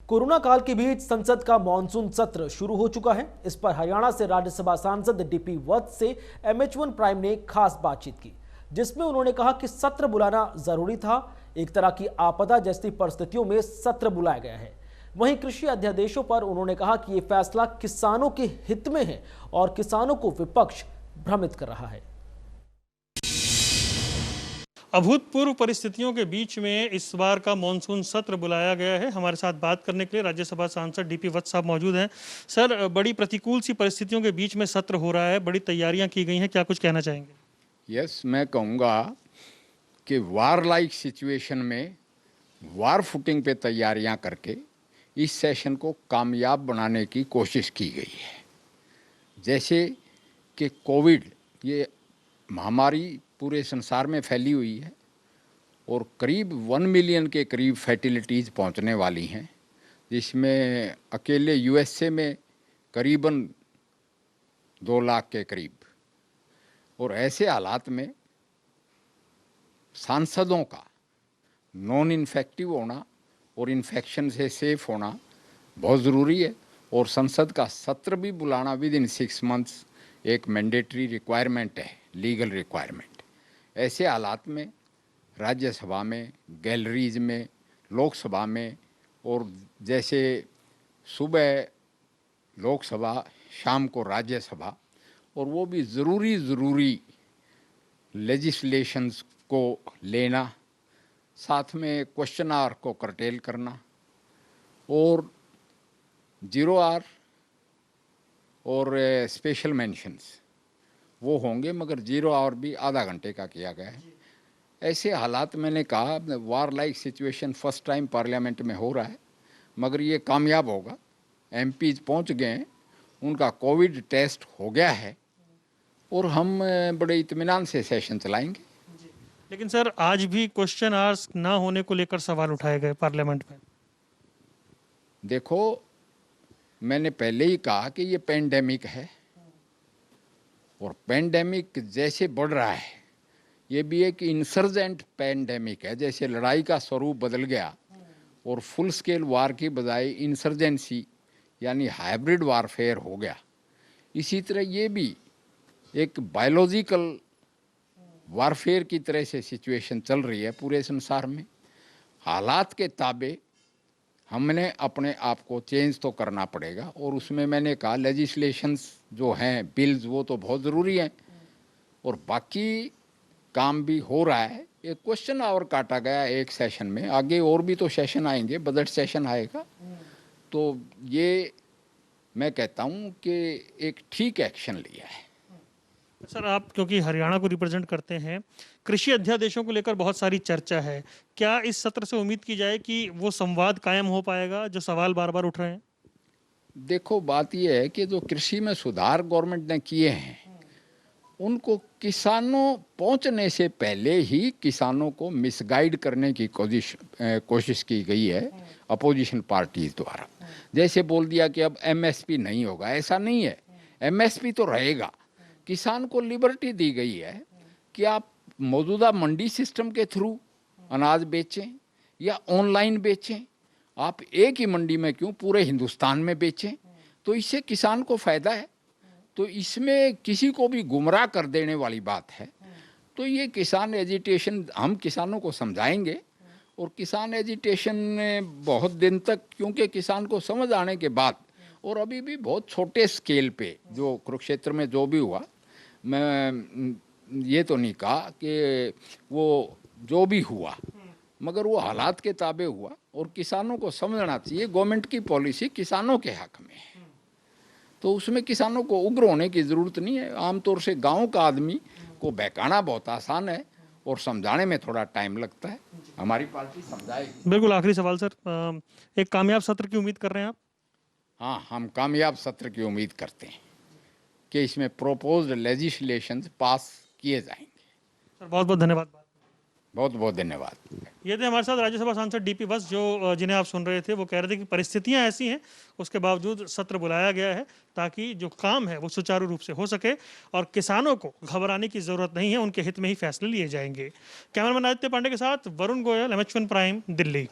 Corona काल के बीच संसद का मानसून सत्र शुरू हो चुका है। इस पर हरियाणा से राज्यसभा सांसद डीपी वत्स से MH1 प्राइम ने खास बातचीत की, जिसमें उन्होंने कहा कि सत्र बुलाना जरूरी था। एक तरह की आपदा जैसी परिस्थितियों में सत्र बुलाया गया है। वहीं कृषि अध्यादेशों पर उन्होंने कहा कि यह फैसला किसानों के हित में है और किसानों को विपक्ष भ्रमित कर रहा है। अभूतपूर्व परिस्थितियों के बीच में इस बार का मानसून सत्र बुलाया गया है। हमारे साथ बात करने के लिए राज्यसभा सांसद डीपी वत्स साहब मौजूद हैं। सर, बड़ी प्रतिकूल सी परिस्थितियों के बीच में सत्र हो रहा है, बड़ी तैयारियां की गई हैं, क्या कुछ कहना चाहेंगे? यस, मैं कहूँगा कि वार लाइक सिचुएशन में वार फुटिंग पे तैयारियां करके इस सेशन को कामयाब बनाने की कोशिश की गई है। जैसे कि कोविड, ये महामारी पूरे संसार में फैली हुई है और करीब 1 मिलियन के करीब फैटिलिटीज़ पहुंचने वाली हैं, जिसमें अकेले USA में करीबन 2 लाख के करीब। और ऐसे हालात में सांसदों का नॉन इन्फेक्टिव होना और इन्फेक्शन से सेफ होना बहुत ज़रूरी है। और संसद का सत्र भी बुलाना विदिन 6 मंथ्स एक मैंडेटरी रिक्वायरमेंट है, लीगल रिक्वायरमेंट। ऐसे हालात में राज्यसभा में, गैलरीज में, लोकसभा में, और जैसे सुबह लोकसभा, शाम को राज्यसभा, और वो भी ज़रूरी लेजिस्लेशंस को लेना, साथ में क्वेश्चन आवर को करटेल करना, और 0 आवर और स्पेशल मेंशंस वो होंगे, मगर 0 आवर भी आधा घंटे का किया गया है। ऐसे हालात, मैंने कहा, war like situation first time parliament में हो रहा है, मगर ये कामयाब होगा। MPs पहुंच गए हैं, उनका कोविड टेस्ट हो गया है और हम बड़े इत्मीनान से सेशन चलाएंगे। लेकिन सर, आज भी क्वेश्चन आवर्स ना होने को लेकर सवाल उठाए गए पार्लियामेंट में। देखो, मैंने पहले ही कहा कि ये पेंडेमिक है और पेंडेमिक जैसे बढ़ रहा है, ये भी एक इंसर्जेंट पेंडेमिक है। जैसे लड़ाई का स्वरूप बदल गया और फुल स्केल वार की बजाय इंसर्जेंसी यानी हाइब्रिड वारफेयर हो गया, इसी तरह ये भी एक बायोलॉजिकल वारफेयर की तरह से सिचुएशन चल रही है पूरे संसार में। हालात के ताबे हमने अपने आप को चेंज तो करना पड़ेगा, और उसमें मैंने कहा लेजिस्लेशंस जो हैं, बिल्स, वो तो बहुत ज़रूरी हैं, और बाकी काम भी हो रहा है। एक क्वेश्चन आवर काटा गया एक सेशन में, आगे और भी तो सेशन आएंगे, बजट सेशन आएगा। तो ये मैं कहता हूँ कि एक ठीक एक्शन लिया है। सर, आप क्योंकि हरियाणा को रिप्रेजेंट करते हैं, कृषि अध्यादेशों को लेकर बहुत सारी चर्चा है। क्या इस सत्र से उम्मीद की जाए कि वो संवाद कायम हो पाएगा जो सवाल बार बार उठ रहे हैं? देखो, बात यह है कि जो कृषि में सुधार गवर्नमेंट ने किए हैं, उनको किसानों पहुंचने से पहले ही किसानों को मिसगाइड करने की कोशिश की गई है अपोजिशन पार्टीज द्वारा। जैसे बोल दिया कि अब MSP नहीं होगा, ऐसा नहीं है। MSP तो रहेगा। किसान को लिबर्टी दी गई है कि आप मौजूदा मंडी सिस्टम के थ्रू अनाज बेचें या ऑनलाइन बेचें। आप एक ही मंडी में क्यों, पूरे हिंदुस्तान में बेचें, तो इससे किसान को फ़ायदा है। तो इसमें किसी को भी गुमराह कर देने वाली बात है। तो ये किसान एजिटेशन हम किसानों को समझाएंगे, और किसान एजिटेशन में बहुत दिन तक, क्योंकि किसान को समझ आने के बाद, और अभी भी बहुत छोटे स्केल पे जो कुरुक्षेत्र में जो भी हुआ, मैं ये तो नहीं कहा कि वो जो भी हुआ, मगर वो हालात के ताबे हुआ, और किसानों को समझना चाहिए गवर्नमेंट की पॉलिसी किसानों के हक में है। तो उसमें किसानों को उग्र होने की ज़रूरत नहीं है। आमतौर से गांव का आदमी को बहकाना बहुत आसान है और समझाने में थोड़ा टाइम लगता है। हमारी पार्टी समझाएगी। बिल्कुल। आखिरी सवाल सर, एक कामयाब सत्र की उम्मीद कर रहे हैं आप? हाँ, हम कामयाब सत्र की उम्मीद करते हैं कि इसमें प्रोपोज्ड लेजिस्लेशंस पास किए जाएंगे। सर, बहुत बहुत धन्यवाद। बहुत बहुत धन्यवाद। ये थे हमारे साथ राज्यसभा सांसद डीपी वत्स, जो जिन्हें आप सुन रहे थे। वो कह रहे थे कि परिस्थितियां ऐसी हैं, उसके बावजूद सत्र बुलाया गया है ताकि जो काम है वो सुचारू रूप से हो सके और किसानों को घबराने की जरूरत नहीं है, उनके हित में ही फैसले लिए जाएंगे। कैमरामैन आदित्य पांडे के साथ वरुण गोयल, MH1 प्राइम, दिल्ली।